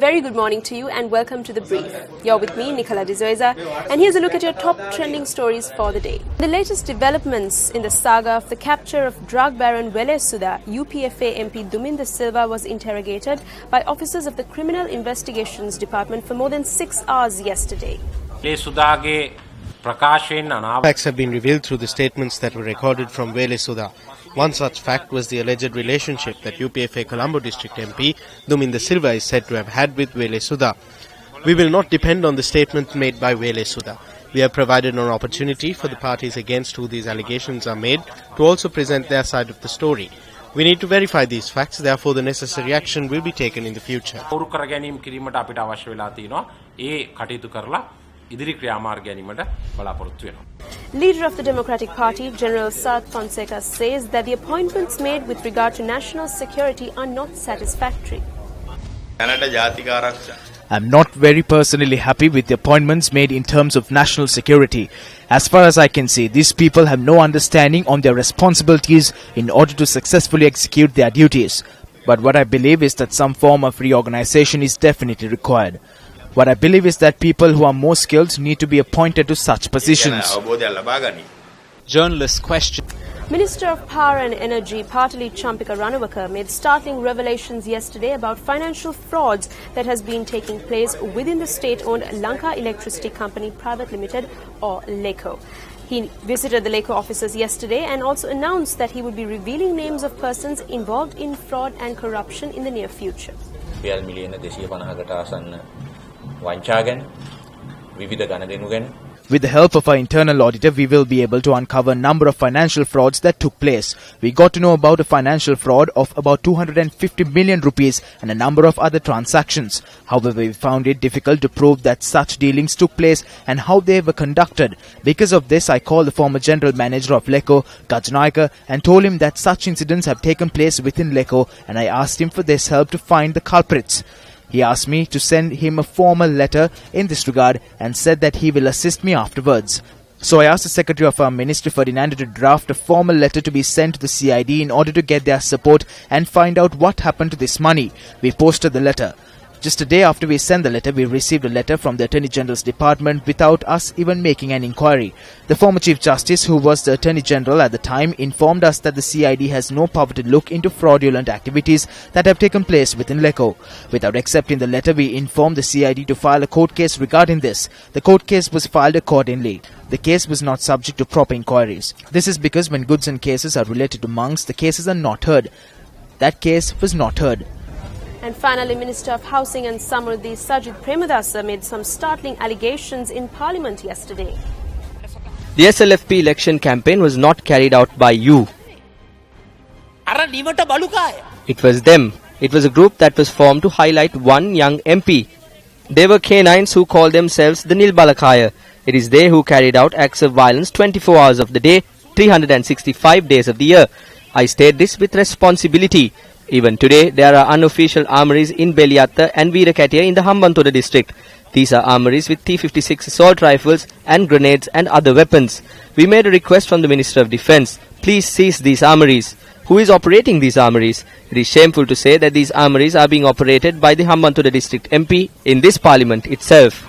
very good morning to you and welcome to The Brief. You're with me, Nicola D'Souza, and here's a look at your top trending stories for the day. The latest developments in the saga of the capture of drug baron Wele Sudha, UPFA MP Duminda Silva was interrogated by officers of the Criminal Investigations Department for more than 6 hours yesterday. Facts have been revealed through the statements that were recorded from Wele Sudha. One such fact was the alleged relationship that UPFA Colombo District MP Duminda Silva is said to have had with Wele Sudha. We will not depend on the statement made by Wele Sudha. We have provided an opportunity for the parties against who these allegations are made to also present their side of the story. We need to verify these facts, therefore the necessary action will be taken in the future. Leader of the Democratic Party, General Sat Fonseca, says that the appointments made with regard to national security are not satisfactory. I'm not very personally happy with the appointments made in terms of national security. As far as I can see, these people have no understanding on their responsibilities in order to successfully execute their duties. But what I believe is that some form of reorganization is definitely required. What I believe is that people who are more skilled need to be appointed to such positions. Journalists question. Minister of Power and Energy Partali Champika Ranawaka made startling revelations yesterday about financial frauds that has been taking place within the state-owned Lanka Electricity Company Private Limited or LECO. He visited the LECO offices yesterday and also announced that he would be revealing names of persons involved in fraud and corruption in the near future. With the help of our internal auditor, we will be able to uncover a number of financial frauds that took place. We got to know about a financial fraud of about 250 million rupees and a number of other transactions. However, we found it difficult to prove that such dealings took place and how they were conducted. Because of this, I called the former general manager of LECO, Gajnaika, and told him that such incidents have taken place within LECO, and I asked him for this help to find the culprits. He asked me to send him a formal letter in this regard and said that he will assist me afterwards. So I asked the Secretary of our Ministry Ferdinando to draft a formal letter to be sent to the CID in order to get their support and find out what happened to this money. We posted the letter. Just a day after we sent the letter, we received a letter from the Attorney General's Department without us even making an inquiry. The former Chief Justice, who was the Attorney General at the time, informed us that the CID has no power to look into fraudulent activities that have taken place within LECO. Without accepting the letter, we informed the CID to file a court case regarding this. The court case was filed accordingly. The case was not subject to proper inquiries. This is because when goods and cases are related to monks, the cases are not heard. That case was not heard. And finally, Minister of Housing and Samruddhi Sajid Premadasa made some startling allegations in Parliament yesterday. The SLFP election campaign was not carried out by you. It was them. It was a group that was formed to highlight one young MP. They were canines who called themselves the Nilbalakaya. It is they who carried out acts of violence 24 hours of the day, 365 days of the year. I state this with responsibility. Even today, there are unofficial armories in Beliatta and Veerakatia in the Hambantota district. These are armories with T-56 assault rifles and grenades and other weapons. We made a request from the Minister of Defence. Please seize these armories. Who is operating these armories? It is shameful to say that these armories are being operated by the Hambantota district MP in this parliament itself.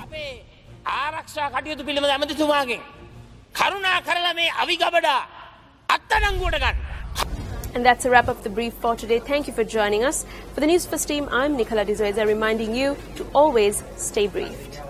And that's a wrap of the brief for today. Thank you for joining us. For the Newsfirst team, I'm Nicola D'Souza reminding you to always stay briefed.